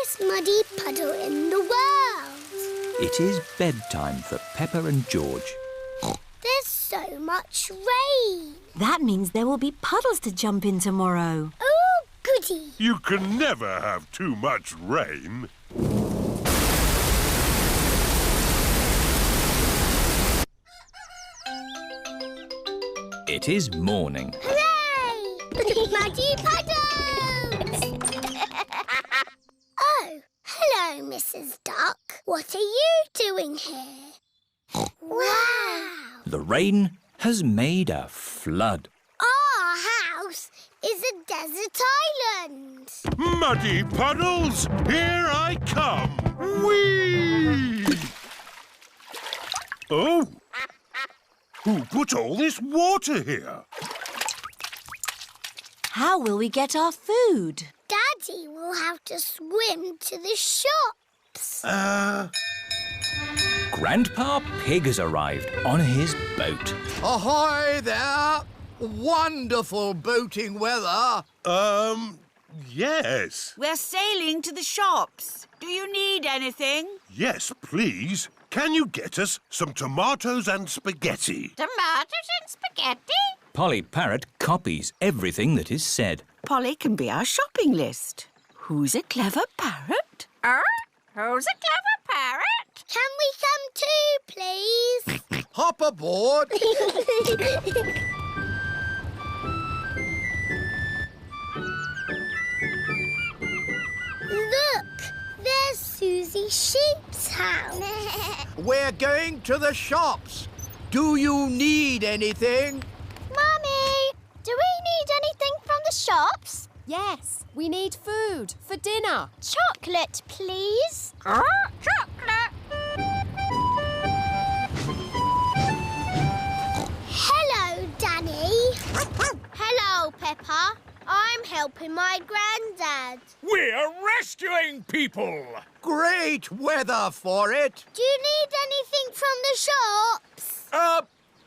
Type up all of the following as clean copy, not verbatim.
biggest muddy puddle in the world. It is bedtime for Peppa and George. There's so much rain. That means there will be puddles to jump in tomorrow. Oh, goody. You can never have too much rain. It is morning. Hooray! Muddy puddles! Oh, hello, Mrs. Duck. What are you doing here? Wow! The rain has made a flood. Our house is a desert island. Muddy puddles, here I come. Whee! Oh! Who put all this water here? How will we get our food? Daddy will have to swim to the shops. Grandpa Pig has arrived on his boat. Ahoy there! Wonderful boating weather. Yes. We're sailing to the shops. Do you need anything? Yes, please. Can you get us some tomatoes and spaghetti? Tomatoes and spaghetti? Polly Parrot copies everything that is said. Polly can be our shopping list. Who's a clever parrot? Who's a clever parrot? Can we come too, please? Hop aboard. Look, there's Susie Sheep's house. We're going to the shops. Do you need anything? Mummy, do we need anything from the shops? Yes, we need food for dinner. Chocolate, please. Chocolate! Hello, Danny. Hello, Peppa. I'm helping my granddad. We're rescuing people! Great weather for it. Do you need anything from the shops?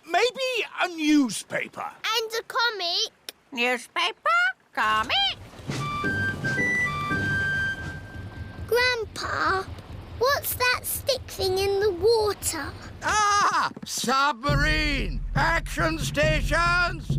Maybe a newspaper. And a comic? Newspaper? Comic? Grandpa, what's that stick thing in the water? Ah! Submarine! Action stations!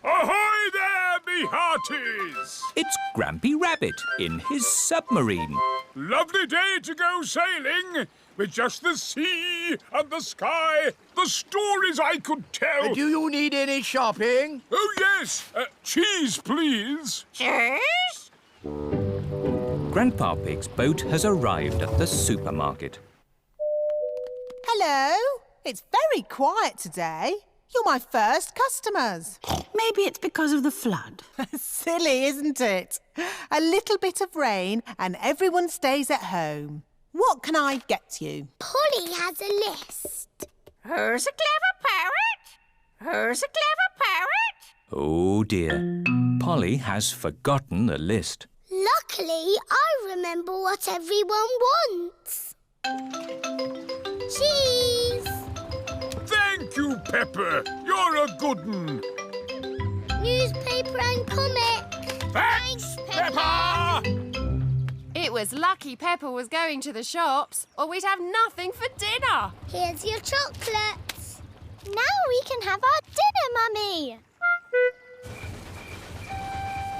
Ahoy there, me hearties! It's Grampy Rabbit in his submarine. Lovely day to go sailing with just the sea and the sky, the stories I could tell. Do you need any shopping? Oh, yes. Cheese, please. Cheese? Grandpa Pig's boat has arrived at the supermarket. Hello. It's very quiet today. You're my first customers. Maybe it's because of the flood. Silly, isn't it? A little bit of rain and everyone stays at home. What can I get you? Polly has a list. Who's a clever parrot? Who's a clever parrot? Oh dear. Polly has forgotten the list. Luckily, I remember what everyone wants. Cheese! Thank you, Peppa. You're a good un. Newspaper and comic. Thanks, Peppa! It was lucky Peppa was going to the shops, or we'd have nothing for dinner. Here's your chocolates. Now we can have our dinner, Mummy.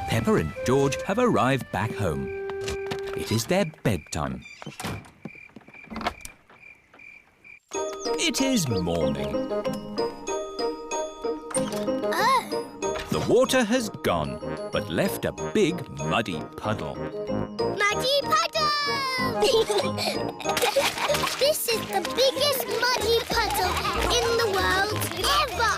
Peppa and George have arrived back home. It is their bedtime. It is morning. Oh. The water has gone, but left a big muddy puddle. Muddy puddle! This is the biggest muddy puddle in the world ever!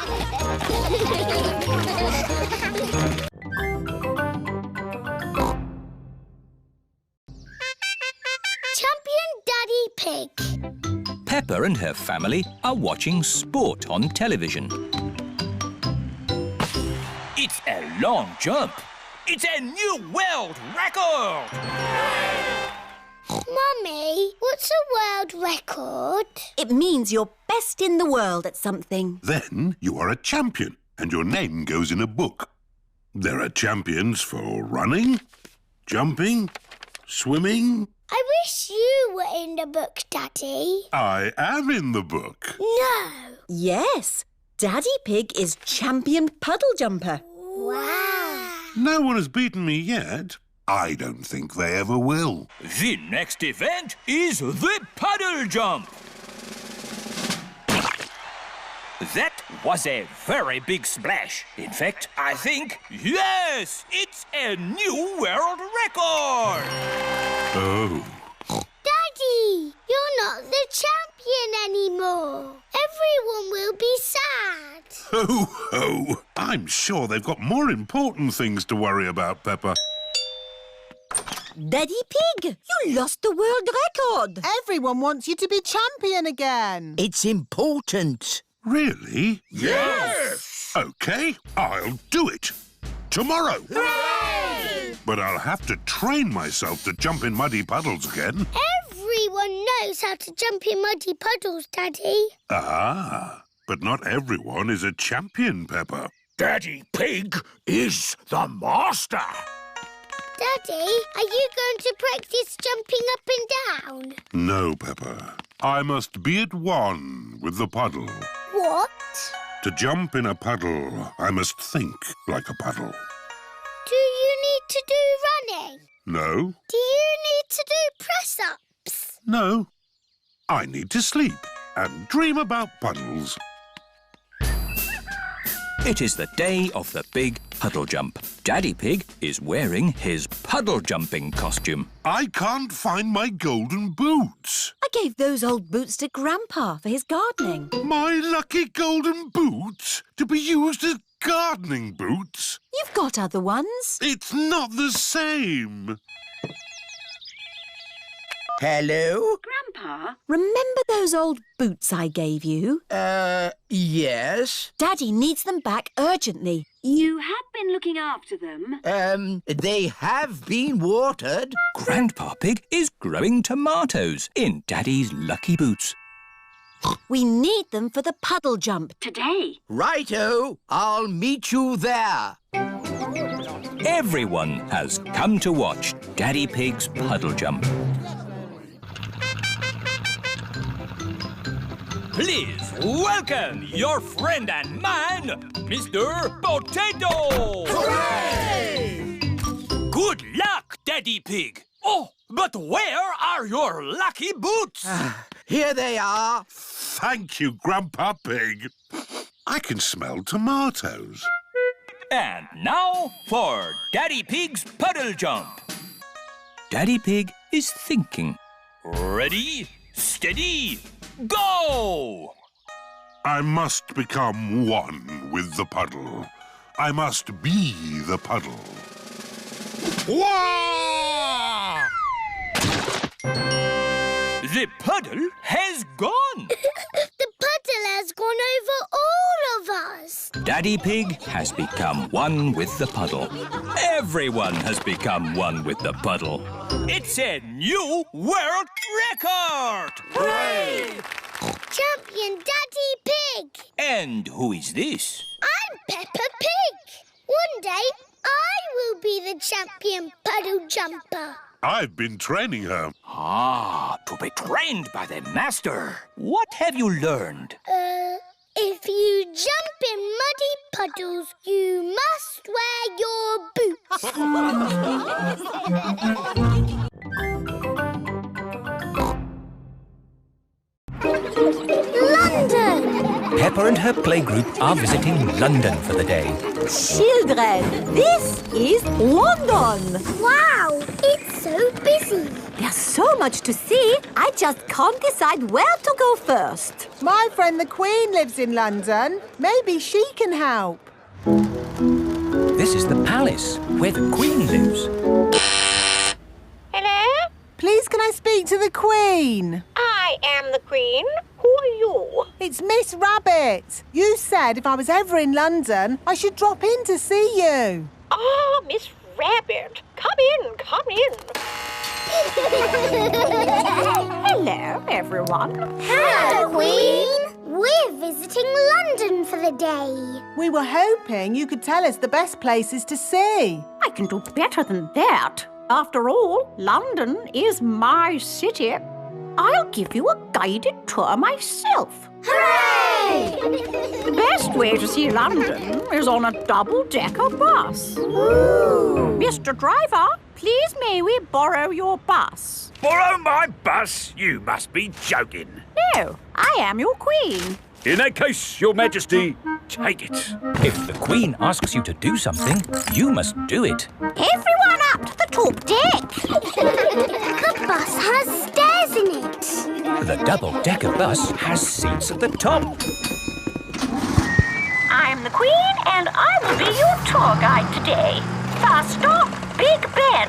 Champion Daddy Pig. Peppa and her family are watching sport on television. It's a long jump. It's a new world record! Mummy, what's a world record? It means you're best in the world at something. Then you are a champion and your name goes in a book. There are champions for running, Jumping? Swimming? I wish you were in the book, Daddy. I am in the book. No. Yes, Daddy Pig is champion puddle jumper. Wow. No one has beaten me yet. I don't think they ever will. The next event is the puddle jump. That was a very big splash. In fact, I think, yes, it's a new world record. Oh. Daddy, you're not the champion anymore. Everyone will be sad. Ho, ho. I'm sure they've got more important things to worry about, Peppa. Daddy Pig, you lost the world record. Everyone wants you to be champion again. It's important. Really? Yes! OK, I'll do it. Tomorrow. Hooray! But I'll have to train myself to jump in muddy puddles again. Everyone knows how to jump in muddy puddles, Daddy. Ah, but not everyone is a champion, Peppa. Daddy Pig is the master. Daddy, are you going to practice jumping up and down? No, Peppa. I must be at one with the puddle. What? To jump in a puddle, I must think like a puddle. Do you need to do running? No? Do you need to do press-ups? No. I need to sleep and dream about puddles. It is the day of the big puddle jump. Daddy Pig is wearing his puddle jumping costume. I can't find my golden boots. I gave those old boots to Grandpa for his gardening. My lucky golden boots to be used as gardening boots. You've got other ones. It's not the same. Hello? Grandpa? Remember those old boots I gave you? Yes? Daddy needs them back urgently. You have been looking after them. They have been watered. Grandpa Pig is growing tomatoes in Daddy's lucky boots. We need them for the puddle jump. Today. Righto, I'll meet you there. Everyone has come to watch Daddy Pig's puddle jump. Please welcome your friend and mine, Mr. Potato! Hooray! Good luck, Daddy Pig! Oh, but where are your lucky boots? Here they are. Thank you, Grandpa Pig. I can smell tomatoes. And now for Daddy Pig's puddle jump. Daddy Pig is thinking. Ready, steady, go! I must become one with the puddle. I must be the puddle. Wah! The puddle has gone. The puddle has gone over all of us. Daddy Pig has become one with the puddle. Everyone has become one with the puddle. It's a new world record! Hooray! Champion Daddy Pig. And who is this? I'm Peppa Pig. One day, I will be the champion puddle jumper. I've been training her. Ah, to be trained by the master. What have you learned? If you jump in muddy puddles, you must wear your boots. London! Peppa and her playgroup are visiting London for the day. Children, this is London. Wow, it's so busy. There's so much to see, I just can't decide where to go first. My friend the Queen lives in London. Maybe she can help. This is the palace where the Queen lives. Hello? Please, can I speak to the Queen? I am the Queen. Who are you? It's Miss Rabbit. You said if I was ever in London, I should drop in to see you. Oh, Miss Rabbit. Come in, come in. Hello, everyone. Hello, Queen. We're visiting London for the day. We were hoping you could tell us the best places to see. I can do better than that. After all, London is my city. I'll give you a guided tour myself. Hooray! The best way to see London is on a double-decker bus. Ooh. Mr. Driver, please may we borrow your bus? Borrow my bus? You must be joking. No, I am your queen. In that case, Your Majesty, take it. If the Queen asks you to do something, you must do it. Everyone up to the top deck. The bus has stairs in it. The double-decker bus has seats at the top. I'm the Queen, and I will be your tour guide today. First stop, Big Ben.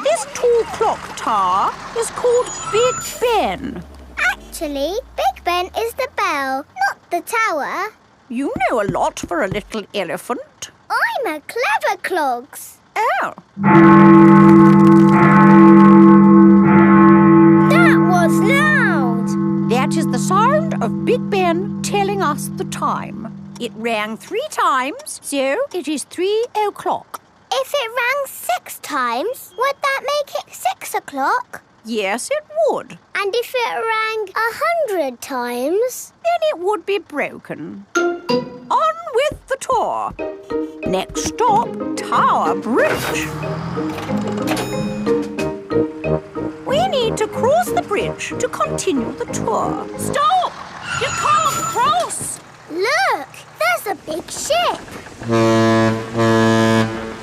This tall clock tower is called Big Ben. Actually, Big Ben is the bell, not the tower. You know a lot for a little elephant. I'm a clever clogs. Oh. That was loud. That is the sound of Big Ben telling us the time. It rang 3 times, so it is 3 o'clock. If it rang 6 times, would that make it 6 o'clock? Yes, it would. And if it rang 100 times? Then it would be broken. On with the tour. Next stop, Tower Bridge. We need to cross the bridge to continue the tour. Stop! You can't cross! Look, there's a big ship.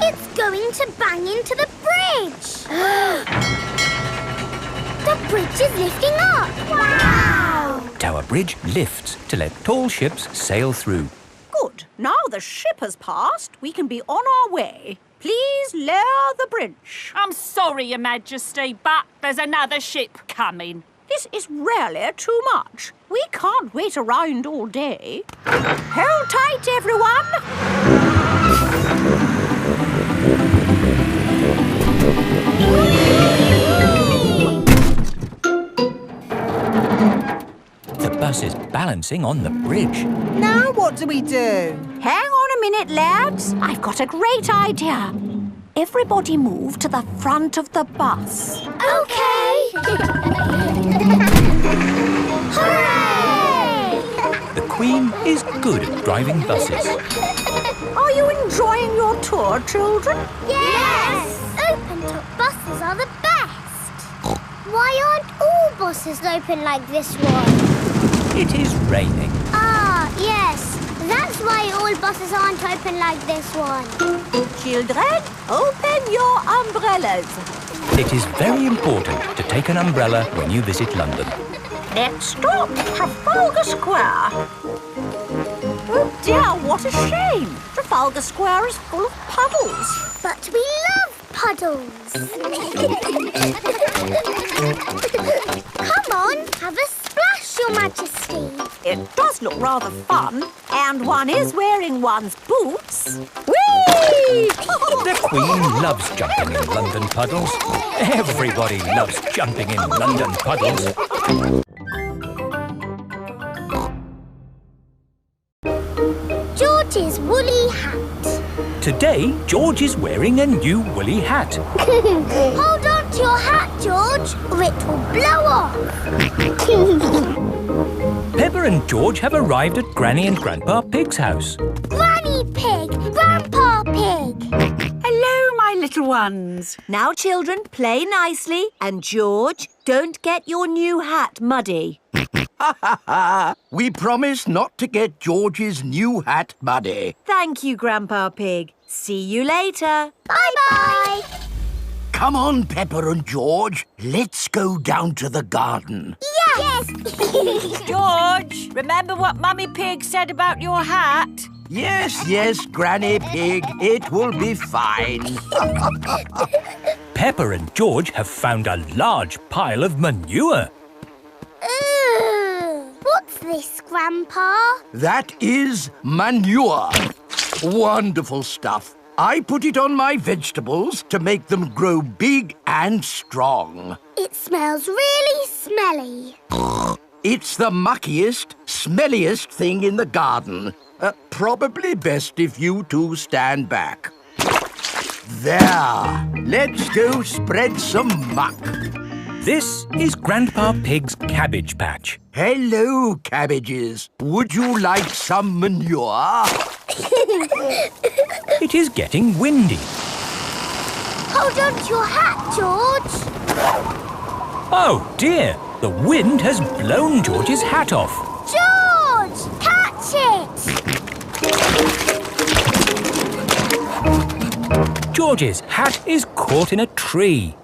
It's going to bang into the bridge. The bridge is lifting up. Wow! Tower Bridge lifts to let tall ships sail through. Good. Now the ship has passed, we can be on our way. Please lower the bridge. I'm sorry, Your Majesty, but there's another ship coming. This is really too much. We can't wait around all day. Hold tight, everyone. The bus is balancing on the bridge. Now what do we do? Hang on a minute, lads. I've got a great idea. Everybody move to the front of the bus. Okay. Hooray! The Queen is good at driving buses. Are you enjoying your tour, children? Yes! Open-top buses are the best. Why aren't all buses open like this one? It is raining. Ah, yes. That's why all buses aren't open like this one. Children, open your umbrellas. It is very important to take an umbrella when you visit London. Next stop, Trafalgar Square. Oh dear, what a shame. Trafalgar Square is full of puddles. But we love puddles. Come on, have a splash, Your Majesty. It does look rather fun, and one is wearing one's boots. Whee! The Queen loves jumping in London puddles. Everybody loves jumping in London puddles. George's woolly hat. Today, George is wearing a new woolly hat. Hold on to your hat, George, or it will blow off. Peppa and George have arrived at Granny and Grandpa Pig's house. Granny Pig, Grandpa Pig. Hello, my little ones. Now, children, play nicely. And, George, don't get your new hat muddy. We promise not to get George's new hat muddy. Thank you, Grandpa Pig. See you later. Bye-bye. Come on, Peppa and George. Let's go down to the garden. Yes. George, remember what Mummy Pig said about your hat? Yes, Granny Pig. It will be fine. Peppa and George have found a large pile of manure. What's this, Grandpa? That is manure. Wonderful stuff. I put it on my vegetables to make them grow big and strong. It smells really smelly. It's the muckiest, smelliest thing in the garden. Probably best if you two stand back. There. Let's go spread some muck. This is Grandpa Pig's cabbage patch. Hello, cabbages. Would you like some manure? It is getting windy. Hold on to your hat, George. Oh dear, the wind has blown George's hat off. George, catch it! George's hat is caught in a tree.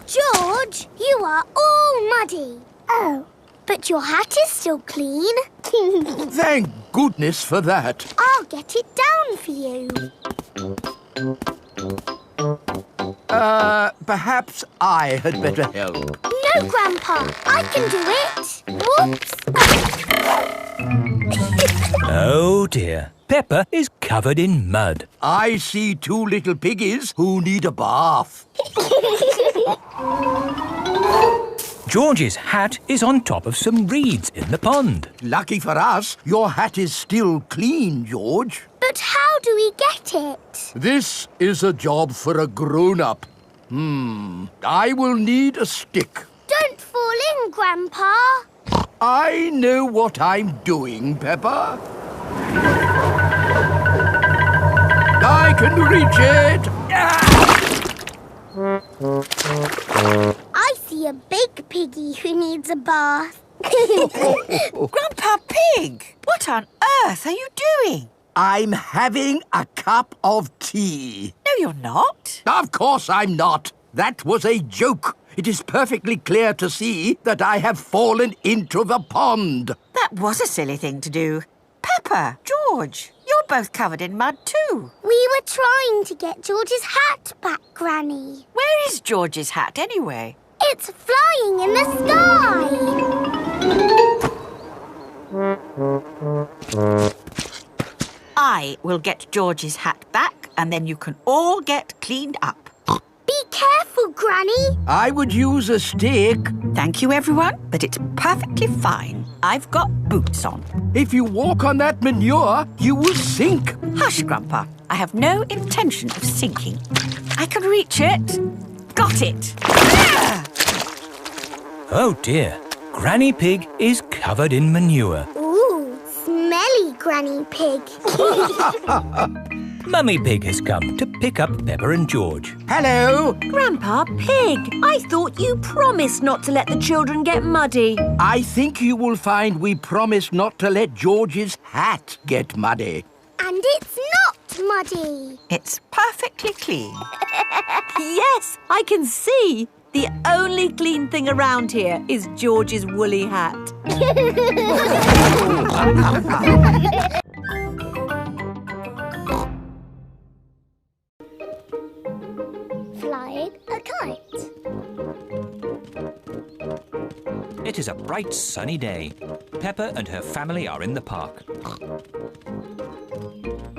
George, you are all muddy. Oh, but your hat is still clean. Thank goodness for that. I'll get it down for you. Perhaps I had better help. No, Grandpa, I can do it. Whoops. Oh dear, Peppa is covered in mud. I see two little piggies who need a bath. George's hat is on top of some reeds in the pond. Lucky for us, your hat is still clean, George. But how do we get it? This is a job for a grown-up. I will need a stick. Don't fall in, Grandpa. I know what I'm doing, Peppa. I can reach it. I see a big piggy who needs a bath. Grandpa Pig, what on earth are you doing? I'm having a cup of tea. No, you're not. Of course I'm not. That was a joke. It is perfectly clear to see that I have fallen into the pond. That was a silly thing to do. Peppa, George, you're both covered in mud too. We were trying to get George's hat back, Granny. Where is George's hat anyway? It's flying in the sky. I will get George's hat back and then you can all get cleaned up. Be careful, Granny. I would use a stick. Thank you, everyone, but it's perfectly fine. I've got boots on. If you walk on that manure, you will sink. Hush, Grandpa. I have no intention of sinking. I can reach it. Got it. Oh dear, Granny Pig is covered in manure. Ooh, smelly Granny Pig. Mummy Pig has come to pick up Peppa and George. Hello. Grandpa Pig, I thought you promised not to let the children get muddy. I think you will find we promised not to let George's hat get muddy. And it's not muddy. It's perfectly clean. Yes, I can see. The only clean thing around here is George's woolly hat. Flying a kite. It is a bright sunny day. Peppa and her family are in the park.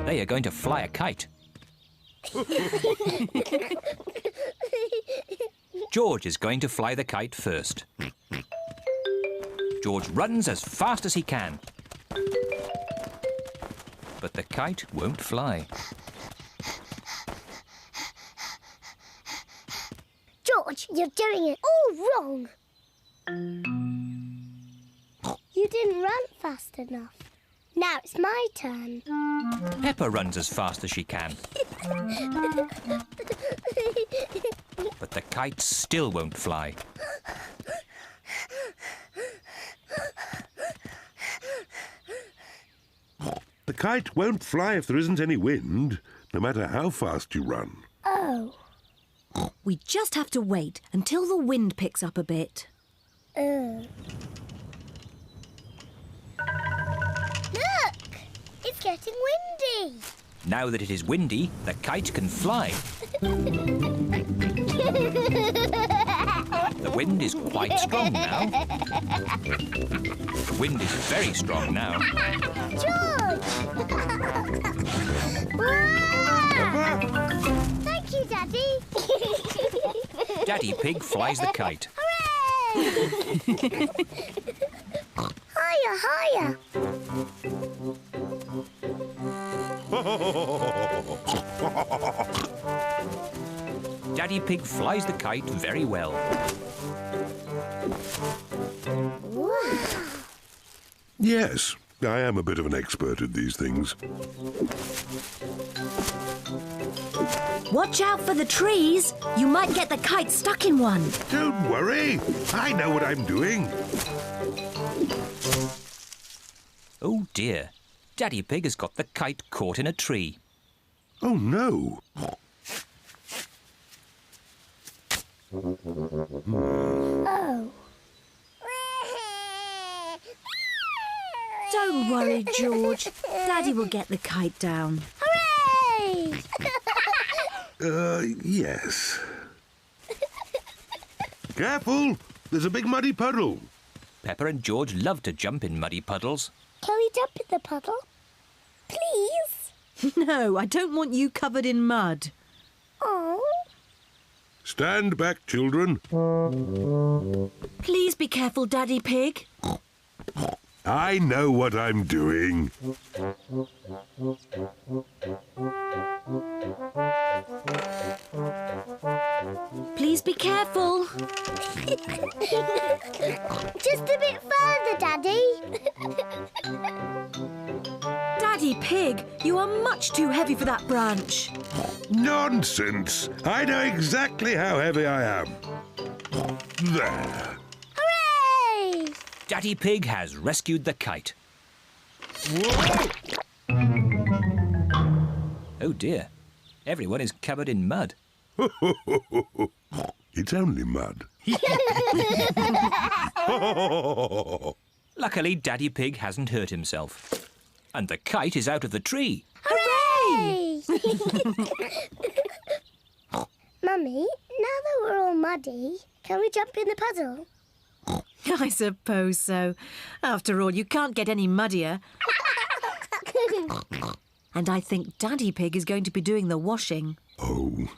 They are going to fly a kite. George is going to fly the kite first. George runs as fast as he can. But the kite won't fly. George, you're doing it all wrong. You didn't run fast enough. Now it's my turn. Peppa runs as fast as she can. But the kite still won't fly. The kite won't fly if there isn't any wind, no matter how fast you run. Oh. We just have to wait until the wind picks up a bit. Look! It's getting windy. Now that it is windy, the kite can fly. The wind is quite strong now. The wind is very strong now. George! Thank you, Daddy. Daddy Pig flies the kite. Hooray! Higher, higher. Daddy Pig flies the kite very well. Yes, I am a bit of an expert at these things. Watch out for the trees. You might get the kite stuck in one. Don't worry. I know what I'm doing. Oh dear. Daddy Pig has got the kite caught in a tree. Oh, no. Oh. Don't worry, George. Daddy will get the kite down. Hooray! Yes. Careful! There's a big muddy puddle. Peppa and George love to jump in muddy puddles. Can we jump in the puddle? Please? No, I don't want you covered in mud. Oh. Stand back, children. Please be careful, Daddy Pig. I know what I'm doing. Please be careful. Just a bit further, Daddy. Daddy Pig, you are much too heavy for that branch. Nonsense! I know exactly how heavy I am. There. Hooray! Daddy Pig has rescued the kite. Whoa! Oh dear. Everyone is covered in mud. It's only mud. Luckily, Daddy Pig hasn't hurt himself. And the kite is out of the tree. Hooray! Mummy, now that we're all muddy, can we jump in the puddle? I suppose so. After all, you can't get any muddier. And I think Daddy Pig is going to be doing the washing. Oh.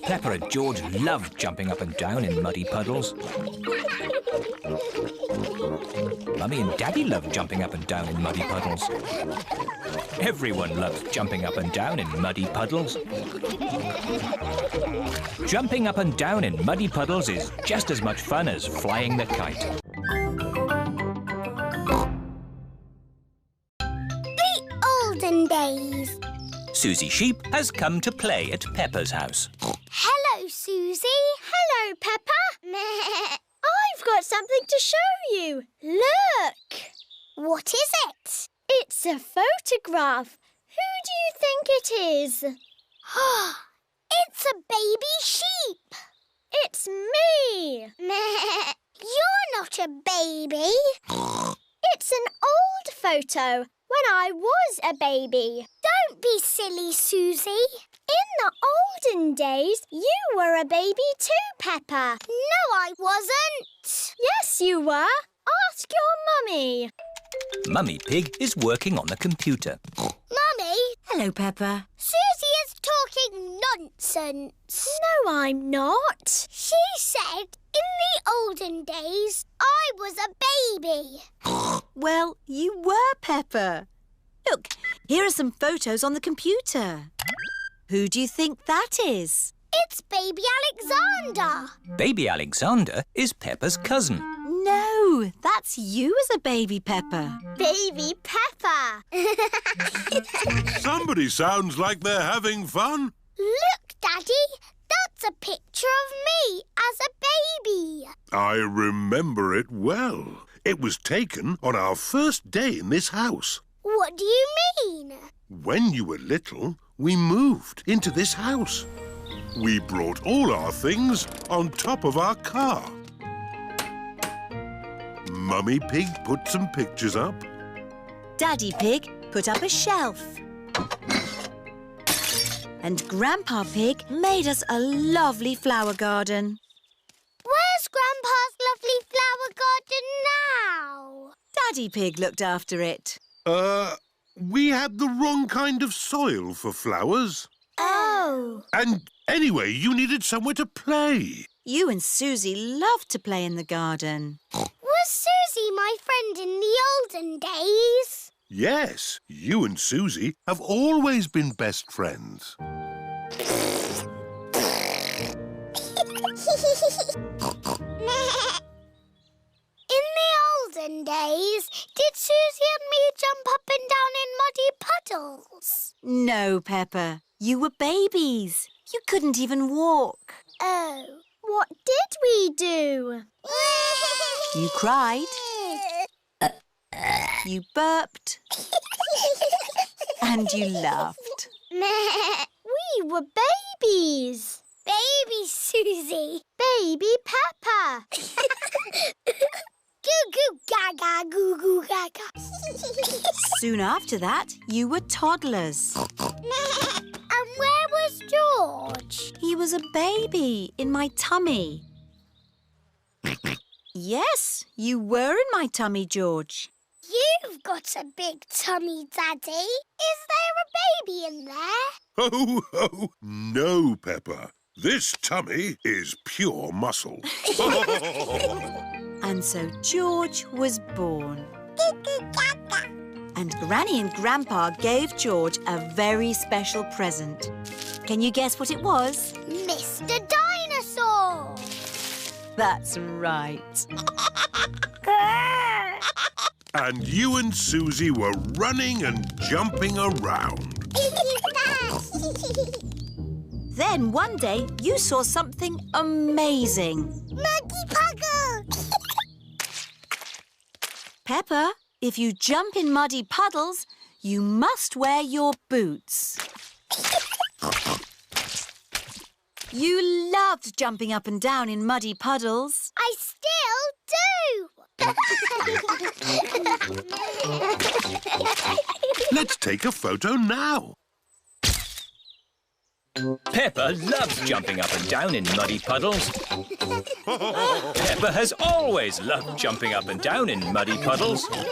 Peppa and George love jumping up and down in muddy puddles. Mummy and Daddy love jumping up and down in muddy puddles. Everyone loves jumping up and down in muddy puddles. Jumping up and down in muddy puddles is just as much fun as flying the kite. The olden days. Susie Sheep has come to play at Peppa's house. Hello, Susie. Hello, Peppa. I've got something to show you. Look. What is it? It's a photograph. Who do you think it is? It's a baby sheep. It's me. You're not a baby. It's an old photo when I was a baby. Don't be silly, Susie. In the olden days, you were a baby too, Peppa. No, I wasn't. Yes, you were. Ask your mummy. Mummy Pig is working on the computer. Mummy, Hello, Peppa. Susie is talking nonsense. No, I'm not. She said in the olden days, I was a baby. Well, you were, Peppa. Look, here are some photos on the computer. Who do you think that is? It's baby Alexander. Baby Alexander is Peppa's cousin. No, that's you as a baby, Peppa. Baby Peppa. Somebody sounds like they're having fun. Look, Daddy. That's a picture of me as a baby. I remember it well. It was taken on our first day in this house. What do you mean? When you were little, we moved into this house. We brought all our things on top of our car. Mummy Pig put some pictures up. Daddy Pig put up a shelf. And Grandpa Pig made us a lovely flower garden. Where's Grandpa's lovely flower garden now? Daddy Pig looked after it. We had the wrong kind of soil for flowers. Oh. And anyway, you needed somewhere to play. You and Susie loved to play in the garden. Was Susie my friend in the olden days? Yes, you and Susie have always been best friends. In the olden days, did Susie and me jump up and down in muddy puddles? No, Peppa. You were babies. You couldn't even walk. Oh, what did we do? You cried. You burped. And you laughed. We were babies. Baby Susie. Baby Peppa. Goo goo gaga, goo goo gaga. Soon after that, you were toddlers. And where was George? He was a baby in my tummy. Yes, you were in my tummy, George. You've got a big tummy, Daddy. Is there a baby in there? Ho, ho! No, Peppa. This tummy is pure muscle. And so George was born. And Granny and Grandpa gave George a very special present. Can you guess what it was? Mr. Dinosaur. That's right. And you and Susie were running and jumping around. Then one day you saw something amazing. Muddy puddle. Peppa, if you jump in muddy puddles, you must wear your boots. You loved jumping up and down in muddy puddles. I still do. Let's take a photo now. Peppa loves jumping up and down in muddy puddles. Peppa has always loved jumping up and down in muddy puddles. The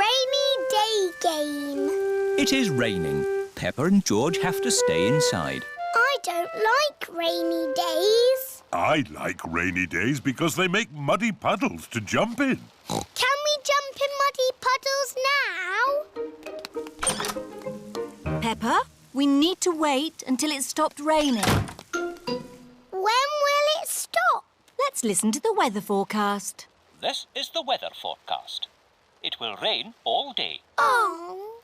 rainy day game. It is raining. Peppa and George have to stay inside. I don't like rainy days. I like rainy days because they make muddy puddles to jump in. Can we jump in muddy puddles now? Peppa, we need to wait until it stopped raining. When will it stop? Let's listen to the weather forecast. This is the weather forecast. It will rain all day. Oh.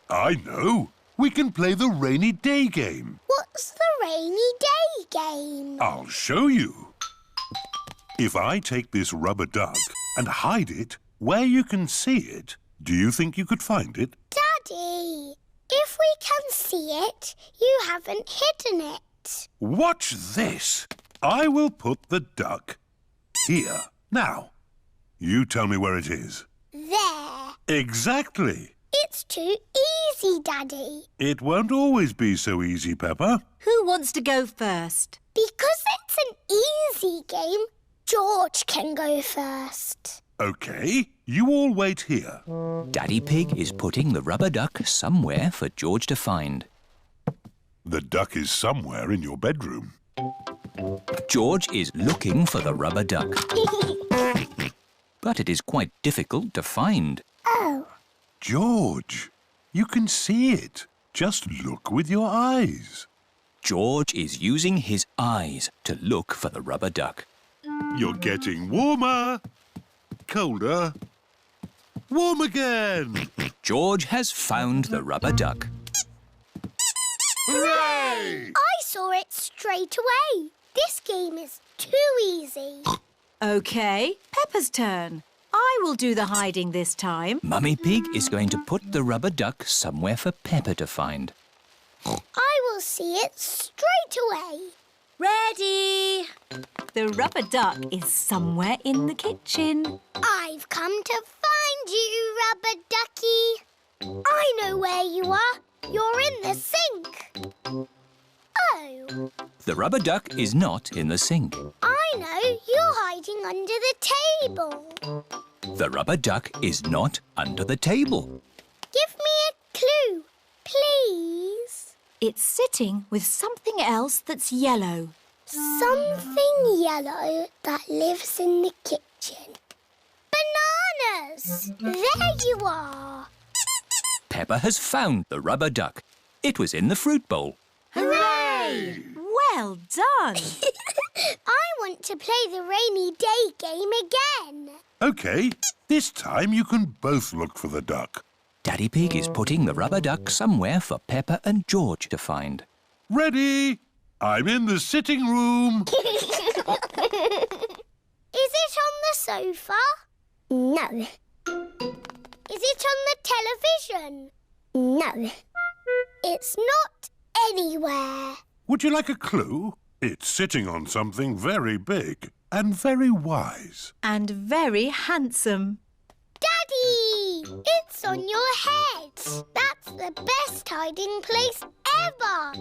I know. We can play the rainy day game. What's the rainy day game? I'll show you. If I take this rubber duck and hide it where you can see it, do you think you could find it? Daddy, if we can see it, you haven't hidden it. Watch this. I will put the duck here. Now, you tell me where it is. There. Exactly. It's too easy, Daddy. It won't always be so easy, Peppa. Who wants to go first? Because it's an easy game, George can go first. OK, you all wait here. Daddy Pig is putting the rubber duck somewhere for George to find. The duck is somewhere in your bedroom. George is looking for the rubber duck. But it is quite difficult to find. Oh. George, you can see it. Just look with your eyes. George is using his eyes to look for the rubber duck. You're getting warmer. Colder. Warm again. George has found the rubber duck. Hooray! I saw it straight away. This game is too easy. OK, Peppa's turn. I will do the hiding this time. Mummy Pig is going to put the rubber duck somewhere for Peppa to find. I will see it straight away. Ready! The rubber duck is somewhere in the kitchen. I've come to find you, Rubber Ducky. I know where you are. You're in the sink. Oh. The rubber duck is not in the sink. I know. You're hiding under the table. The rubber duck is not under the table. Give me a clue, please. It's sitting with something else that's yellow. Something yellow that lives in the kitchen. Bananas! There you are. Peppa has found the rubber duck. It was in the fruit bowl. Hooray! Well done. I want to play the rainy day game again. OK, this time you can both look for the duck. Daddy Pig is putting the rubber duck somewhere for Peppa and George to find. Ready? I'm in the sitting room. Is it on the sofa? No. Is it on the television? No. It's not anywhere. Would you like a clue? It's sitting on something very big and very wise. And very handsome. Daddy! It's on your head. That's the best hiding place ever.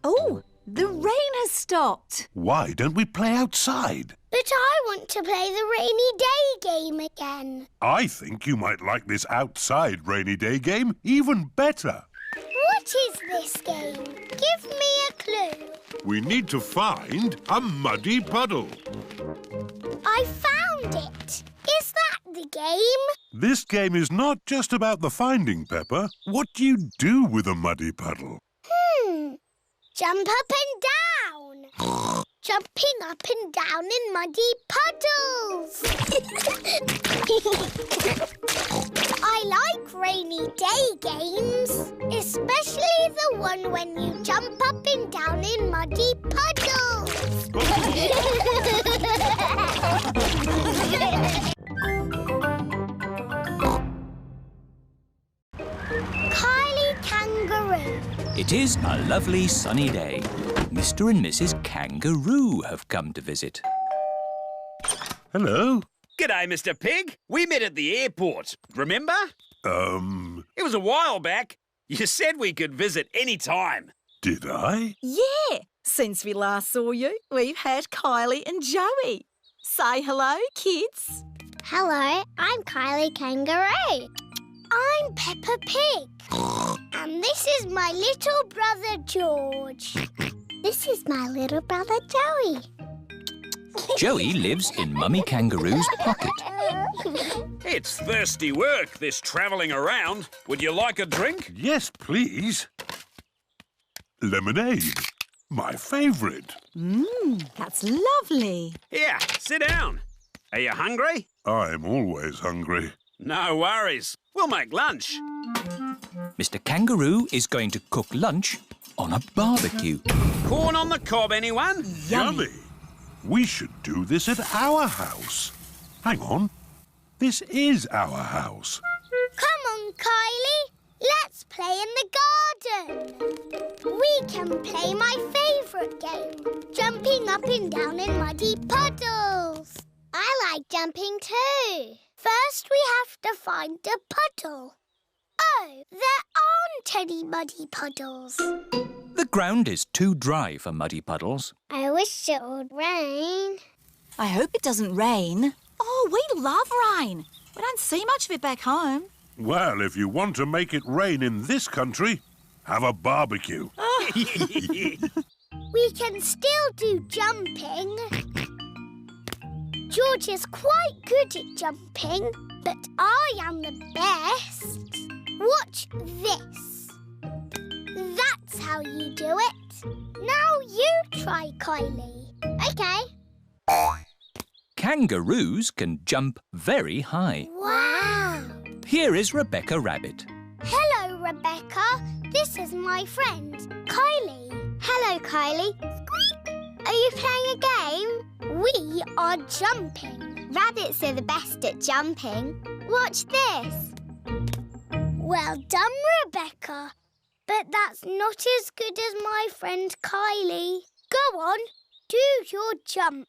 Oh, the rain has stopped. Why don't we play outside? But I want to play the rainy day game again. I think you might like this outside rainy day game even better. What is this game? Give me a clue. We need to find a muddy puddle. I found it. Is that the game? This game is not just about the finding, Peppa. What do you do with a muddy puddle? Jump up and down. Jumping up and down in muddy puddles. I like rainy day games, especially the one when you jump up and down in muddy puddles. Kylie Kangaroo. It is a lovely sunny day. Mr. and Mrs. Kangaroo have come to visit. Hello. G'day, Mr. Pig. We met at the airport, remember? It was a while back. You said we could visit any time. Did I? Yeah, since we last saw you, we've had Kylie and Joey. Say hello, kids. Hello, I'm Kylie Kangaroo. I'm Peppa Pig. And this is my little brother George. This is my little brother Joey. Joey lives in Mummy Kangaroo's pocket. It's thirsty work, this travelling around. Would you like a drink? Yes, please. Lemonade. My favourite. That's lovely. Here, sit down. Are you hungry? I'm always hungry. No worries. We'll make lunch. Mr. Kangaroo is going to cook lunch on a barbecue. Corn on the cob, anyone? Yummy. We should do this at our house. Hang on. This is our house. Come on, Kylie. Let's play in the garden. We can play my favourite game, jumping up and down in muddy puddles. I like jumping too. First, we have to find a puddle. Oh, there aren't any muddy puddles. The ground is too dry for muddy puddles. I wish it would rain. I hope it doesn't rain. Oh, we love rain. We don't see much of it back home. Well, if you want to make it rain in this country, have a barbecue. We can still do jumping. George is quite good at jumping, but I am the best. Watch this. That's how you do it. Now you try, Kylie. OK. Kangaroos can jump very high. Wow. Here is Rebecca Rabbit. Hello, Rebecca. This is my friend, Kylie. Hello, Kylie. Are you playing a game? We are jumping. Rabbits are the best at jumping. Watch this. Well done, Rebecca. But that's not as good as my friend Kylie. Go on, do your jump.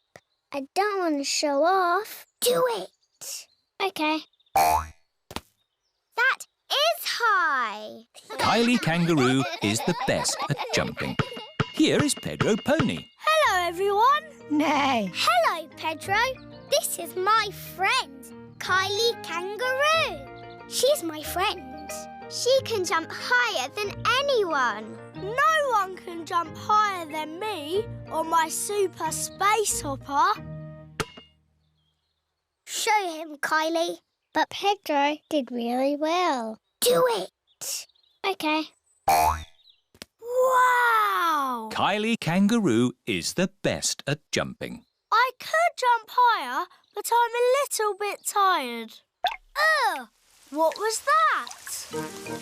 I don't want to show off. Do it. OK. That is high. Kylie Kangaroo is the best at jumping. Here is Pedro Pony. Hello, everyone. Nay. Hello, Pedro. This is my friend, Kylie Kangaroo. She's my friend. She can jump higher than anyone. No one can jump higher than me on my super space hopper. Show him, Kylie. But Pedro did really well. Do it! OK. Wow! Kylie Kangaroo is the best at jumping. I could jump higher, but I'm a little bit tired. Ugh! What was that?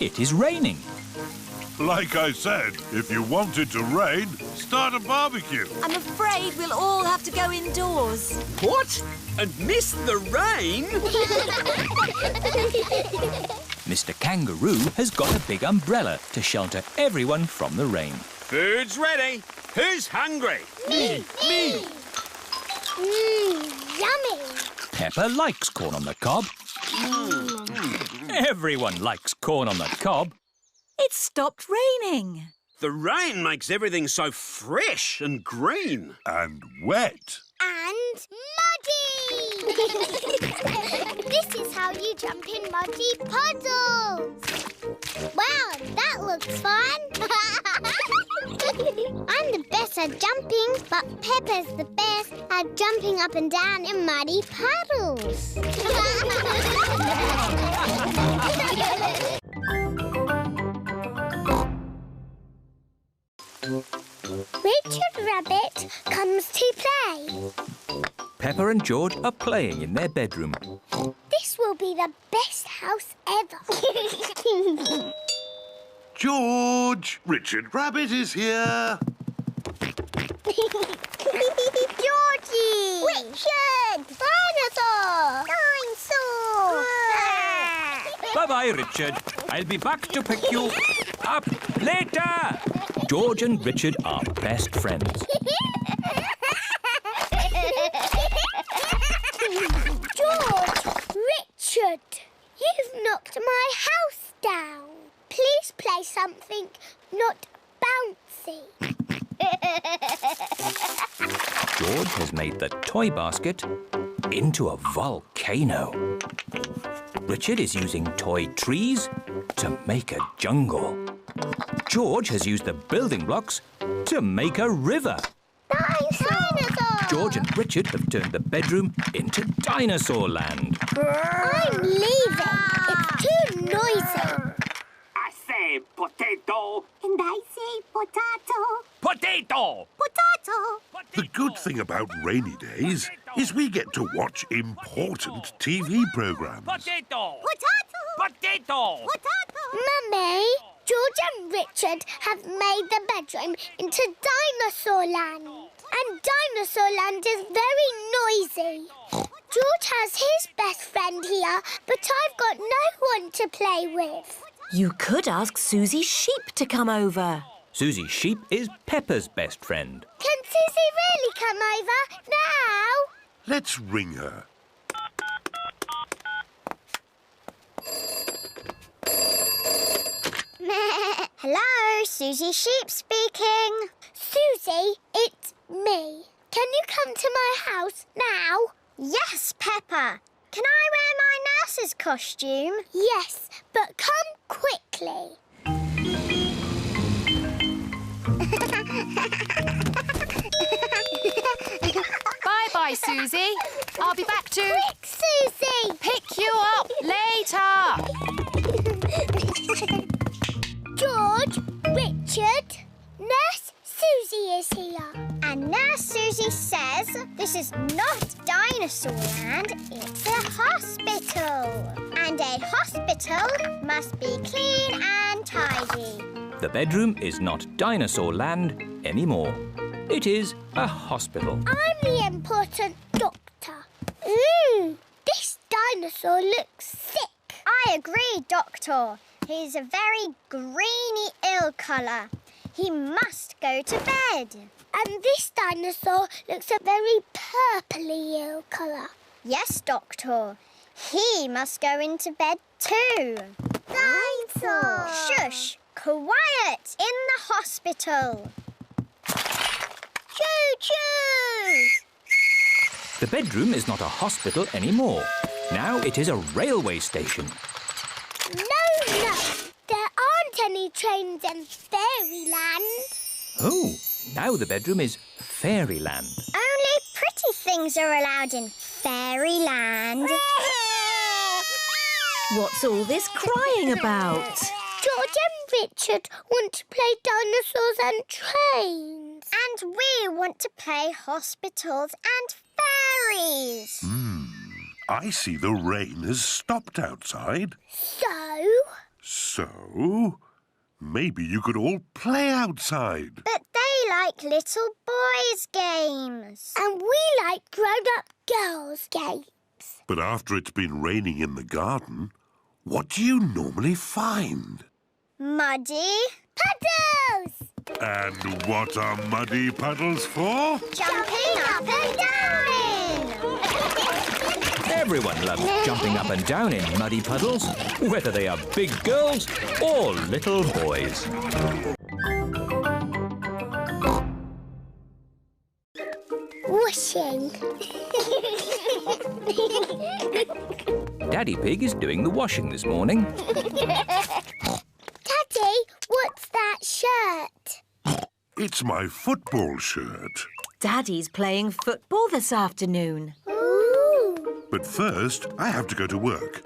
It is raining. Like I said, if you want it to rain, start a barbecue. I'm afraid we'll all have to go indoors. What? And miss the rain? Mr. Kangaroo has got a big umbrella to shelter everyone from the rain. Food's ready. Who's hungry? Me! Yummy! Peppa likes corn on the cob. Everyone likes corn on the cob. It's stopped raining. The rain makes everything so fresh and green. And wet. And muddy! This is how you jump in muddy puddles. Wow, that looks fun. I'm the best at jumping, but Peppa's the best at jumping up and down in muddy puddles. Richard Rabbit comes to play. Peppa and George are playing in their bedroom. This will be the best house ever. George, Richard Rabbit is here. Georgie! Richard! Dinosaur! Bye-bye, Richard. I'll be back to pick you up later. George and Richard are best friends. George! Richard! You've knocked my house down. Please play something not bouncy. George has made the toy basket into a volcano. Richard is using toy trees to make a jungle. George has used the building blocks to make a river. Dinosaur! George and Richard have turned the bedroom into dinosaur land. I'm leaving. It's too noisy. I say potato. And I say potato. Potato! Potato. The good thing about rainy days is we get to watch important TV programs. Potato! Potato. Potato! Potato. Mummy, George and Richard have made the bedroom into Dinosaur Land. And Dinosaur Land is very noisy. George has his best friend here, but I've got no one to play with. You could ask Susie Sheep to come over. Susie Sheep is Peppa's best friend. Can Susie really come over now? Let's ring her. Hello, Susie Sheep speaking. Susie, it's me. Can you come to my house now? Yes, Peppa. Can I wear my nurse's costume? Yes, but come quickly. Bye-bye, Susie. I'll be back to Quick, Susie! pick you up later. George, Richard, Nurse Susie is here. And Nurse Susie says this is not Dinosaur Land, it's a hospital. And a hospital must be clean and tidy. The bedroom is not dinosaur land anymore. It is a hospital. I'm the important doctor. This dinosaur looks sick. I agree, Doctor. He's a very greeny ill colour. He must go to bed. And this dinosaur looks a very purpley ill colour. Yes, Doctor. He must go into bed too. Dinosaur! Shush! Quiet in the hospital. Choo-choo! The bedroom is not a hospital anymore. Now it is a railway station. No, there aren't any trains trains in Fairyland. Oh, now the bedroom is Fairyland. Only pretty things are allowed in Fairyland. What's all this crying about? George and Richard want to play dinosaurs and trains. And we want to play hospitals and fairies. I see the rain has stopped outside. So, maybe you could all play outside. But they like little boys' games. And we like grown-up girls' games. But after it's been raining in the garden, what do you normally find? Muddy puddles! And what are muddy puddles for? Jumping up and down in! Everyone loves jumping up and down in muddy puddles, whether they are big girls or little boys. Washing. Daddy Pig is doing the washing this morning. Daddy, what's that shirt? It's my football shirt. Daddy's playing football this afternoon. Ooh. But first, I have to go to work.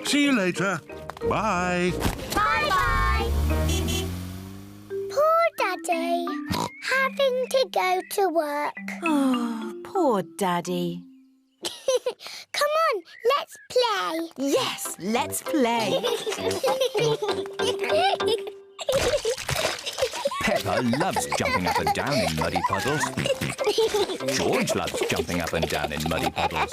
See you later. Bye. Bye-bye. Poor Daddy, having to go to work. Oh, poor Daddy. Come on, let's play. Yes, let's play. Peppa loves jumping up and down in muddy puddles. George loves jumping up and down in muddy puddles.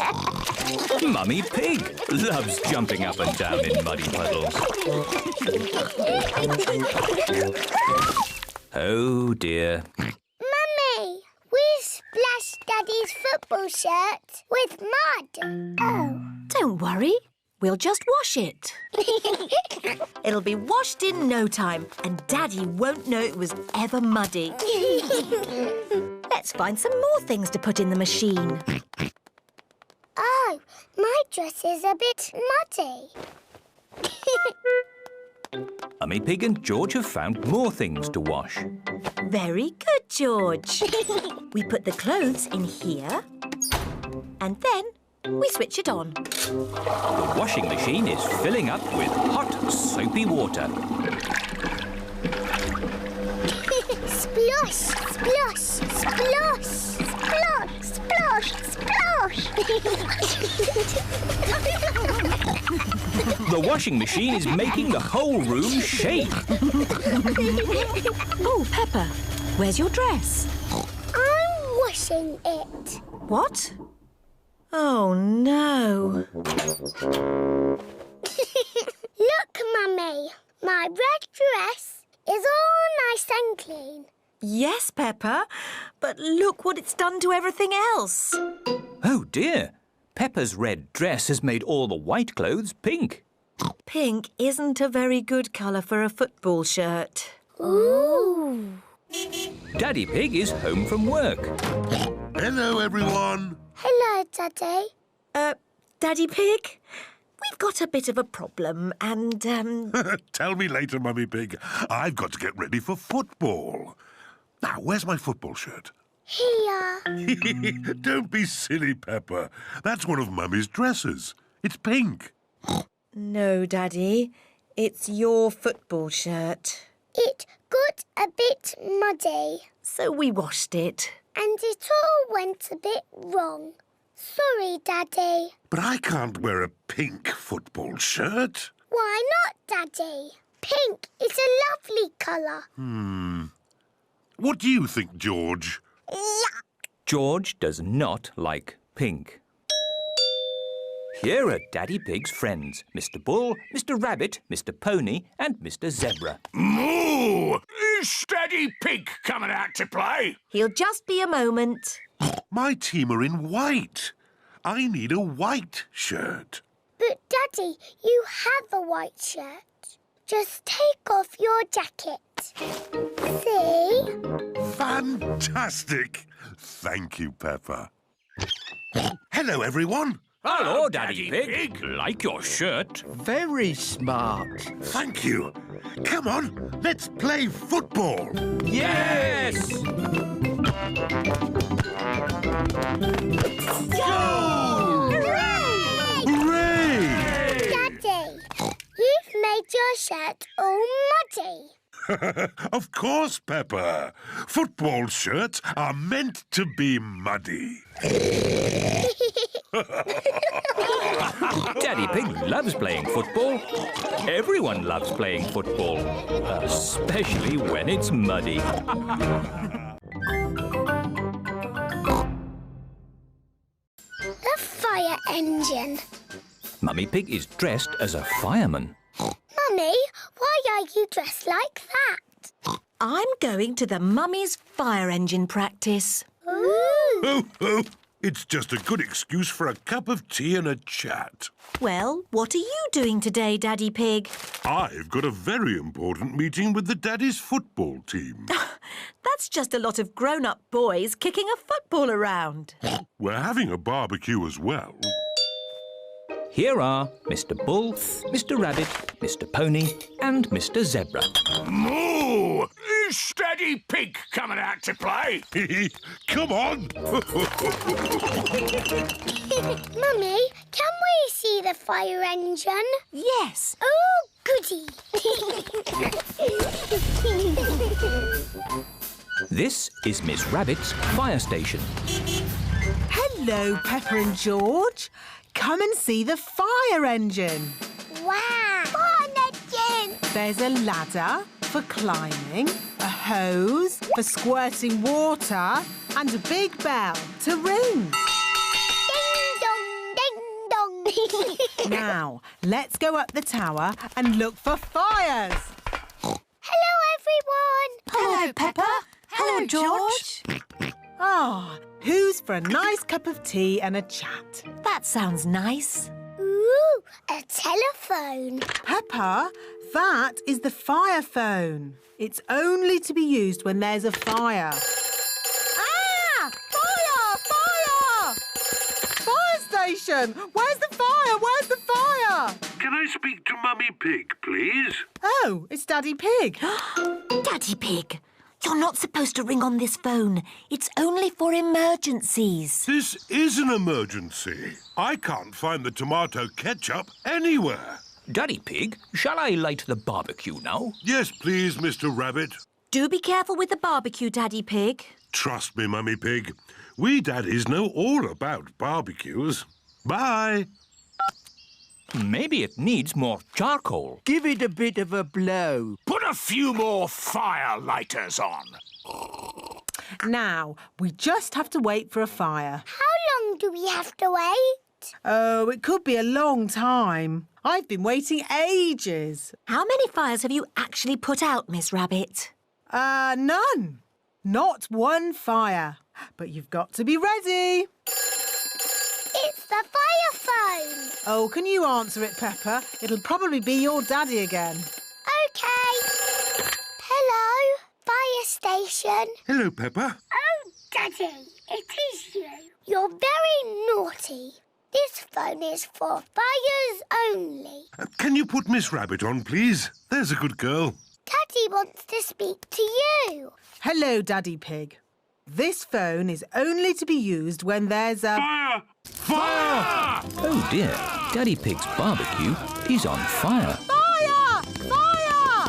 Mummy Pig loves jumping up and down in muddy puddles. Oh dear. Mummy, we splashed Daddy's football shirt with mud. Oh. Don't worry, we'll just wash it. It'll be washed in no time, and Daddy won't know it was ever muddy. Let's find some more things to put in the machine. Oh, my dress is a bit muddy. Mummy Pig and George have found more things to wash. Very good, George. We put the clothes in here, and then we switch it on. The washing machine is filling up with hot, soapy water. Splosh, splosh, splosh, splosh, splosh, splosh. The washing machine is making the whole room shake. Oh, Peppa, where's your dress? I'm washing it. What? Oh, no. Look, Mummy, my red dress is all nice and clean. Yes, Peppa, but look what it's done to everything else. Oh dear, Peppa's red dress has made all the white clothes pink. Pink isn't a very good colour for a football shirt. Ooh. Daddy Pig is home from work. Hello, everyone. Hello, Daddy. Daddy Pig, we've got a bit of a problem and, Tell me later, Mummy Pig. I've got to get ready for football. Now, where's my football shirt? Here. Don't be silly, Peppa. That's one of Mummy's dresses. It's pink. No, Daddy, it's your football shirt. It got a bit muddy. So we washed it. And it all went a bit wrong. Sorry, Daddy. But I can't wear a pink football shirt. Why not, Daddy? Pink is a lovely colour. What do you think, George? Yuck. George does not like pink. Here are Daddy Pig's friends, Mr. Bull, Mr. Rabbit, Mr. Pony and Mr. Zebra. Moo! Is Daddy Pig coming out to play? He'll just be a moment. My team are in white. I need a white shirt. But, Daddy, you have a white shirt. Just take off your jacket. See? Fantastic. Thank you, Peppa. Hello, everyone. Hello, Daddy Pig. Like your shirt. Very smart. Thank you. Come on, let's play football. Yes! Go! Hooray! Hooray! Daddy, you've made your shirt all muddy. Of course, Peppa. Football shirts are meant to be muddy. Daddy Pig loves playing football. Everyone loves playing football, especially when it's muddy. The fire engine. Mummy Pig is dressed as a fireman. Mummy, why are you dressed like that? I'm going to the Mummy's fire engine practice. Ooh! Oh, oh, it's just a good excuse for a cup of tea and a chat. Well, what are you doing today, Daddy Pig? I've got a very important meeting with the Daddy's football team. That's just a lot of grown-up boys kicking a football around. We're having a barbecue as well. Here are Mr. Bull, Mr. Rabbit, Mr. Pony and Mr. Zebra. Moo! Is Daddy Pig coming out to play? Come on! Mummy, can we see the fire engine? Yes. Oh, goody! This is Miss Rabbit's fire station. Hello, Peppa and George. Come and see the fire engine. Wow! Fire engine! There's a ladder for climbing, a hose for squirting water, and a big bell to ring. Ding dong, ding dong. Now, let's go up the tower and look for fires. Hello, everyone. Hello, Peppa. Hello, George. Ah, who's for a nice cup of tea and a chat? That sounds nice. Ooh, a telephone. Peppa, that is the fire phone. It's only to be used when there's a fire. Ah! Fire! Fire! Fire station! Where's the fire? Where's the fire? Can I speak to Mummy Pig, please? Oh, it's Daddy Pig. Daddy Pig, you're not supposed to ring on this phone. It's only for emergencies. This is an emergency. I can't find the tomato ketchup anywhere. Daddy Pig, shall I light the barbecue now? Yes, please, Mr. Rabbit. Do be careful with the barbecue, Daddy Pig. Trust me, Mummy Pig. We daddies know all about barbecues. Bye. Maybe it needs more charcoal. Give it a bit of a blow. Put a few more fire lighters on. Now, we just have to wait for a fire. How long do we have to wait? Oh, it could be a long time. I've been waiting ages. How many fires have you actually put out, Miss Rabbit? None. Not one fire. But you've got to be ready. It's the fire phone. Oh, can you answer it, Peppa? It'll probably be your daddy again. OK. Hello, fire station. Hello, Peppa. Oh, Daddy, it is you. You're very naughty. This phone is for fires only. Can you put Miss Rabbit on, please? There's a good girl. Daddy wants to speak to you. Hello, Daddy Pig. This phone is only to be used when there's a... Fire! Fire! Oh dear, Daddy Pig's barbecue is on fire. Fire! Fire!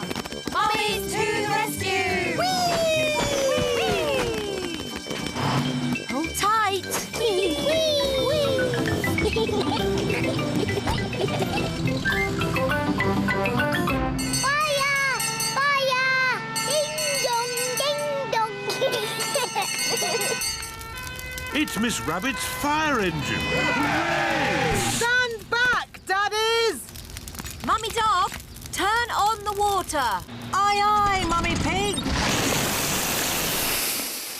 Mummy's to the rescue! Whee! Hold tight. Fire! Fire! Ding dong, ding dong. It's Miss Rabbit's fire engine. Stand back, daddies! Mummy Dog, turn on the water. Aye, aye, Mummy Pig.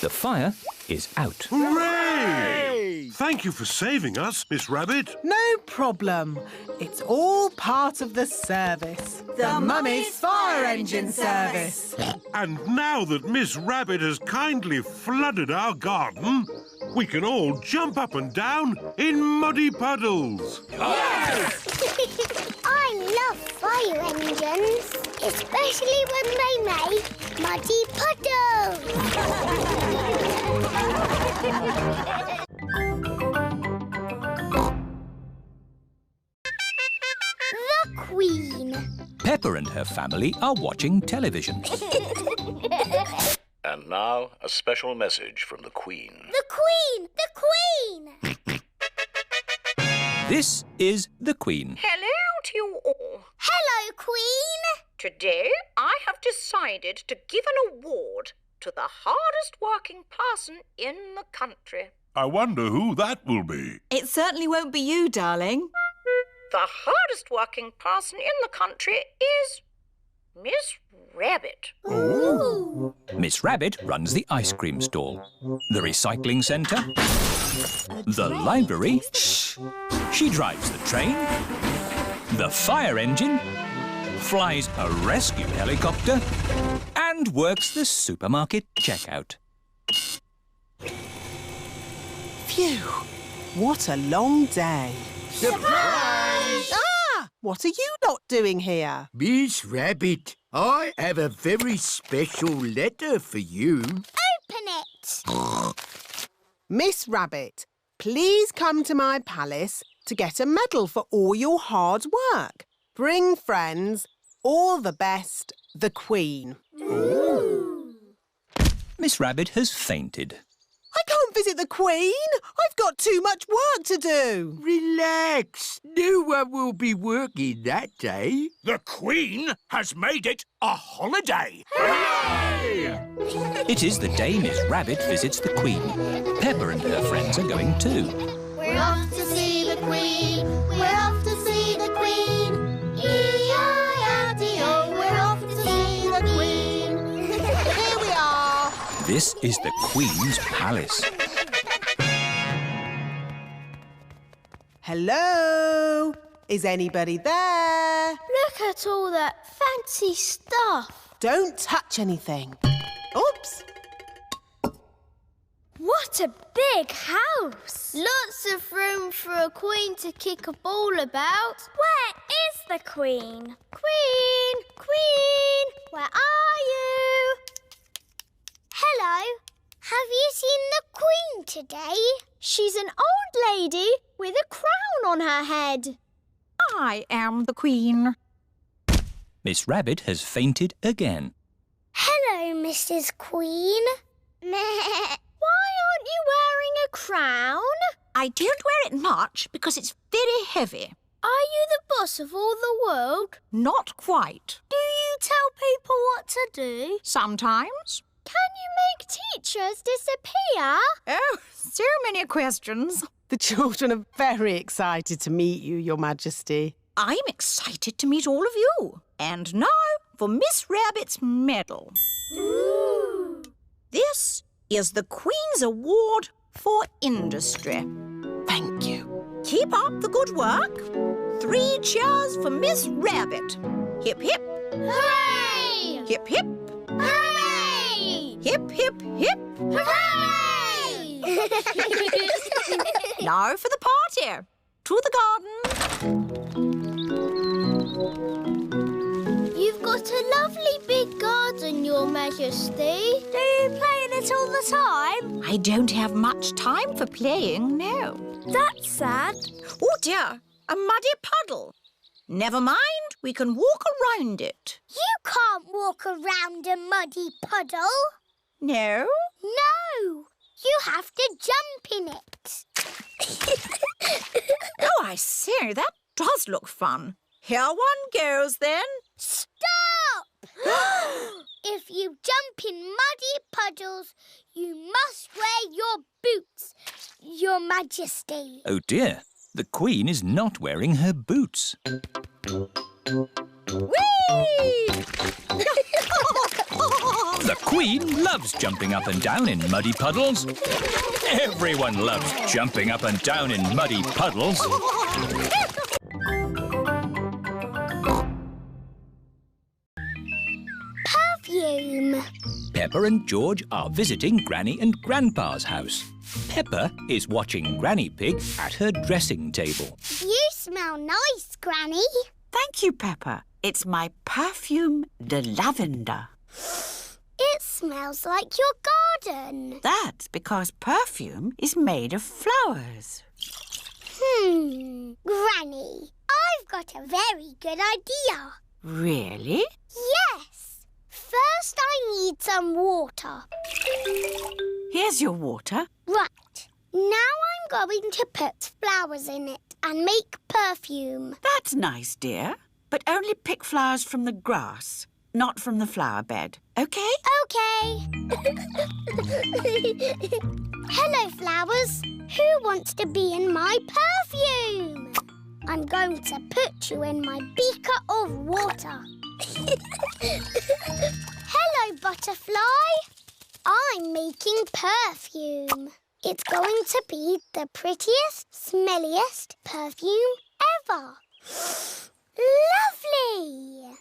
The fire is out. Hooray! Thank you for saving us, Miss Rabbit. No problem. It's all part of the service. The Mummy's Fire Engine Service. And now that Miss Rabbit has kindly flooded our garden, we can all jump up and down in muddy puddles. I I love fire engines, especially when they make muddy puddles. The Queen. Peppa and her family are watching television. And now, a special message from the Queen. The Queen! The Queen! This is the Queen. Hello to you all. Hello, Queen! Today, I have decided to give an award to the hardest working person in the country. I wonder who that will be. It certainly won't be you, darling. The hardest working person in the country is Miss Rabbit. Ooh. Miss Rabbit runs the ice cream stall, the recycling centre, the library. She drives the train, the fire engine, flies a rescue helicopter, and works the supermarket checkout. Phew! What a long day. Surprise! Ah! What are you lot doing here? Miss Rabbit, I have a very special letter for you. Open it! Miss Rabbit, please come to my palace to get a medal for all your hard work. Bring friends. All the best, the Queen. Ooh. Miss Rabbit has fainted. I can't visit the Queen. I've got too much work to do. Relax. No one will be working that day. The Queen has made it a holiday. Hooray! It is the day Miss Rabbit visits the Queen. Peppa and her friends are going too. We're off to see the Queen. We're off to see the Queen. E-I-R-D-O. We're off to see the Queen. Here we are. This is the Queen's palace. Hello? Is anybody there? Look at all that fancy stuff. Don't touch anything. Oops. What a big house. Lots of room for a queen to kick a ball about. Where is the Queen? Queen! Queen! Where are you? Hello. Have you seen the Queen today? She's an old lady with a crown on her head. I am the Queen. Miss Rabbit has fainted again. Hello, Mrs. Queen. Why aren't you wearing a crown? I don't wear it much because it's very heavy. Are you the boss of all the world? Not quite. Do you tell people what to do? Sometimes. Can you make teachers disappear? Oh, so many questions. The children are very excited to meet you, Your Majesty. I'm excited to meet all of you. And now for Miss Rabbit's medal. Ooh. This is the Queen's Award for Industry. Thank you. Keep up the good work. 3 cheers for Miss Rabbit. Hip, hip. Hooray! Hip, hip. Hooray! Hip, hip, hip. Hooray! Now for the party. To the garden. You've got a lovely big garden, Your Majesty. Do you play in it all the time? I don't have much time for playing, no. That's sad. Oh dear, a muddy puddle. Never mind, we can walk around it. You can't walk around a muddy puddle. No? No, you have to jump in it. Oh, I see, that does look fun. Here one goes then. Stop! If you jump in muddy puddles, you must wear your boots, Your Majesty. Oh dear, the Queen is not wearing her boots. Whee! The Queen loves jumping up and down in muddy puddles. Everyone loves jumping up and down in muddy puddles. Perfume. Peppa and George are visiting Granny and Grandpa's house. Peppa is watching Granny Pig at her dressing table. You smell nice, Granny. Thank you, Peppa. It's my perfume de lavender. It smells like your garden. That's because perfume is made of flowers. Granny, I've got a very good idea. Really? Yes. First, I need some water. Here's your water. Right. Now I'm going to put flowers in it and make perfume. That's nice, dear. But only pick flowers from the grass, not from the flower bed. OK? OK. Hello, flowers. Who wants to be in my perfume? I'm going to put you in my beaker of water. Hello, butterfly. I'm making perfume. It's going to be the prettiest, smelliest perfume ever. Lovely!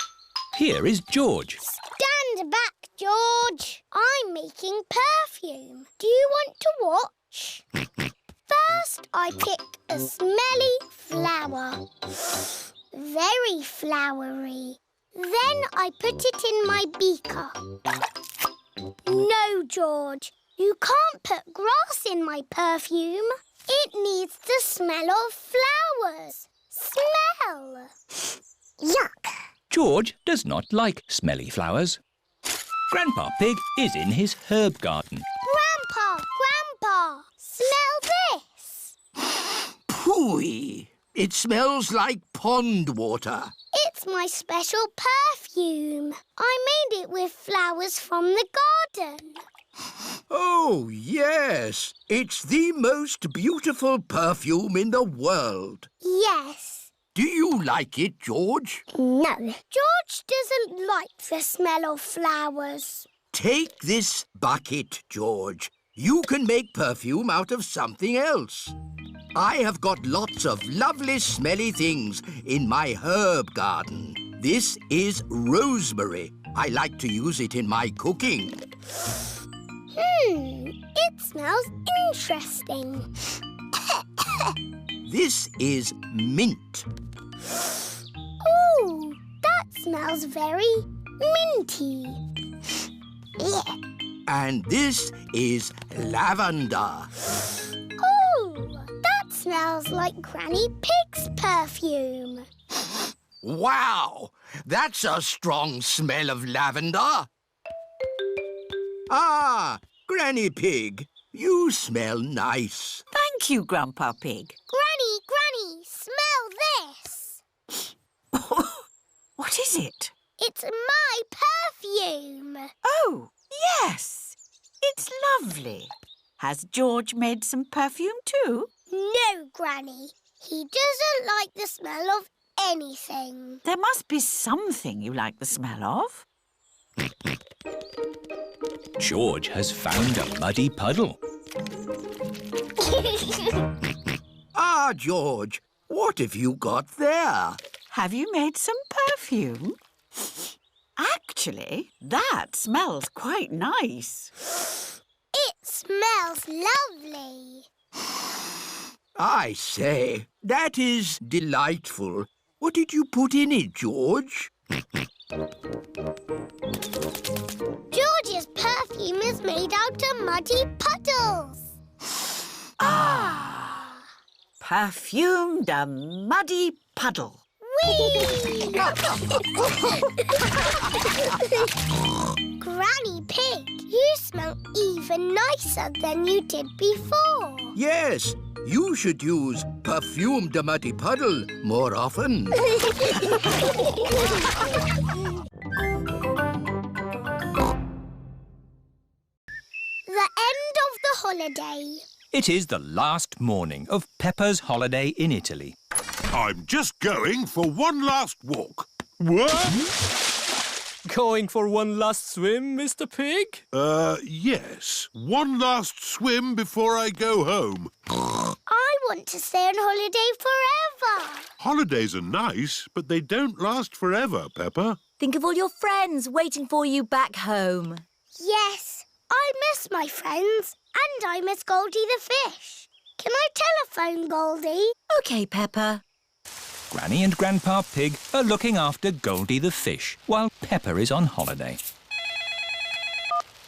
Here is George. Stand back, George. I'm making perfume. Do you want to watch? First, I pick a smelly flower. Very flowery. Then I put it in my beaker. No, George. You can't put grass in my perfume. It needs the smell of flowers. Smell! Yuck! George does not like smelly flowers. Grandpa Pig is in his herb garden. Grandpa! Smell this! Pooey! It smells like pond water. It's my special perfume. I made it with flowers from the garden. Oh, yes. It's the most beautiful perfume in the world. Yes. Do you like it, George? No. George doesn't like the smell of flowers. Take this bucket, George. You can make perfume out of something else. I have got lots of lovely smelly things in my herb garden. This is rosemary. I like to use it in my cooking. It smells interesting. This is mint. Ooh, that smells very minty. And this is lavender. Ooh, that smells like Granny Pig's perfume. Wow! That's a strong smell of lavender. Ah, Granny Pig, you smell nice. Thank you, Grandpa Pig. Granny, smell this. What is it? It's my perfume. Oh, yes. It's lovely. Has George made some perfume too? No, Granny. He doesn't like the smell of anything. There must be something you like the smell of. George has found a muddy puddle. Ah, George, what have you got there? Have you made some perfume? Actually, that smells quite nice. It smells lovely. I say, that is delightful. What did you put in it, George? George's perfume is made out of muddy puddles. Perfumed a muddy puddle. Whee! Granny Pig, you smell even nicer than you did before. Yes, you should use perfume de muddy puddle more often. The end of the holiday. It is the last morning of Peppa's holiday in Italy. I'm just going for one last walk. What? Going for one last swim, Mr. Pig? Yes. One last swim before I go home. I want to stay on holiday forever. Holidays are nice, but they don't last forever, Peppa. Think of all your friends waiting for you back home. Yes, I miss my friends and I miss Goldie the fish. Can I telephone Goldie? OK, Peppa. Granny and Grandpa Pig are looking after Goldie the fish while Peppa is on holiday.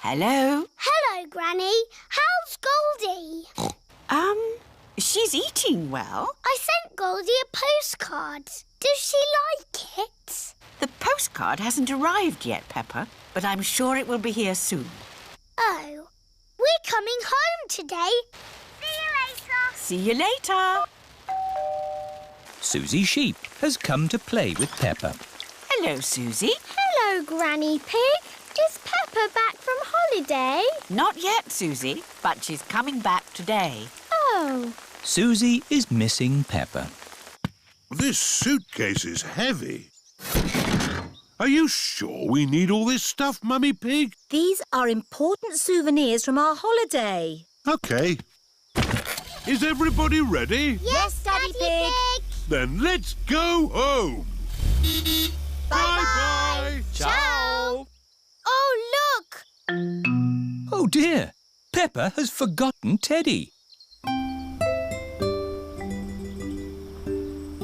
Hello? Hello, Granny. How's Goldie? She's eating well. I sent Goldie a postcard. Does she like it? The postcard hasn't arrived yet, Peppa, but I'm sure it will be here soon. Oh, we're coming home today. See you later. See you later. Susie Sheep has come to play with Peppa. Hello, Susie. Hello, Granny Pig. Is Peppa back from holiday? Not yet, Susie, but she's coming back today. Oh. Susie is missing Peppa. This suitcase is heavy. Are you sure we need all this stuff, Mummy Pig? These are important souvenirs from our holiday. OK. Is everybody ready? Yes, Daddy Pig. Then let's go home. Bye-bye. Ciao. Oh, look! Oh dear, Peppa has forgotten Teddy.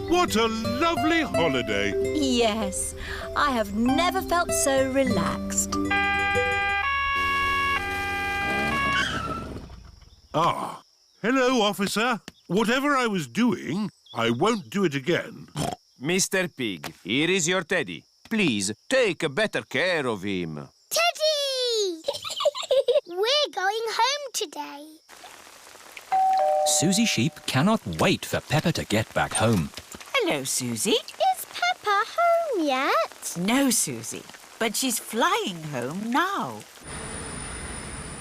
What a lovely holiday. Yes, I have never felt so relaxed. Ah, hello, officer. Whatever I was doing, I won't do it again. Mr. Pig, here is your Teddy. Please, take better care of him. Teddy! We're going home today. Susie Sheep cannot wait for Peppa to get back home. Hello, Susie. Is Peppa home yet? No, Susie, but she's flying home now.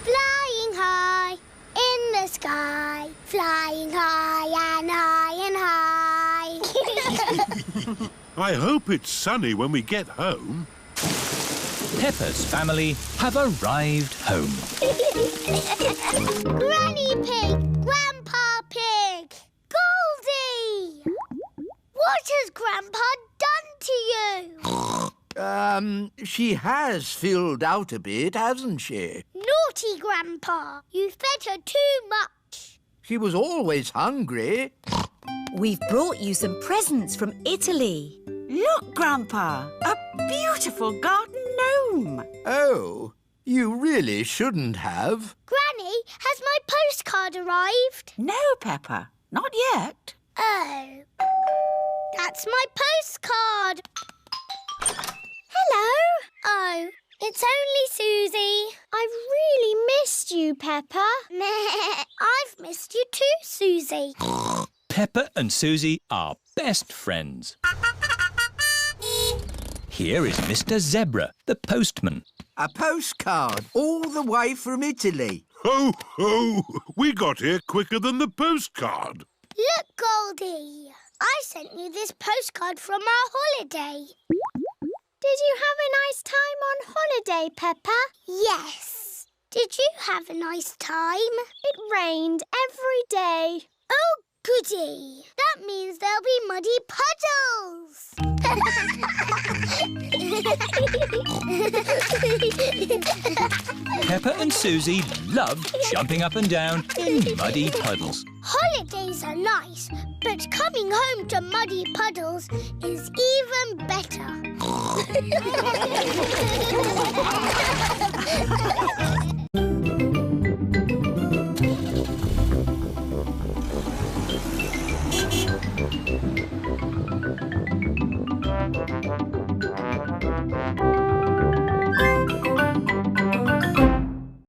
Flying high in the sky, flying high and high and high. I hope it's sunny when we get home. Peppa's family have arrived home. Granny Pig, Grandpa Pig, Goldie! What has Grandpa done to you? She has filled out a bit, hasn't she? Naughty Grandpa, you fed her too much. She was always hungry. We've brought you some presents from Italy. Look, Grandpa, a beautiful garden gnome. Oh, you really shouldn't have. Granny, has my postcard arrived? No, Peppa, not yet. Oh, that's my postcard. Hello. Oh, it's only Susie. I've really missed you, Peppa. I've missed you too, Susie. Peppa and Susie are best friends. Here is Mr. Zebra, the postman. A postcard all the way from Italy. Ho, ho! We got here quicker than the postcard. Look, Goldie. I sent you this postcard from our holiday. Did you have a nice time on holiday, Peppa? Yes. Did you have a nice time? It rained every day. Oh, goody. That means there'll be muddy puddles. Peppa and Susie love jumping up and down in muddy puddles. Holidays are nice, but coming home to muddy puddles is even better.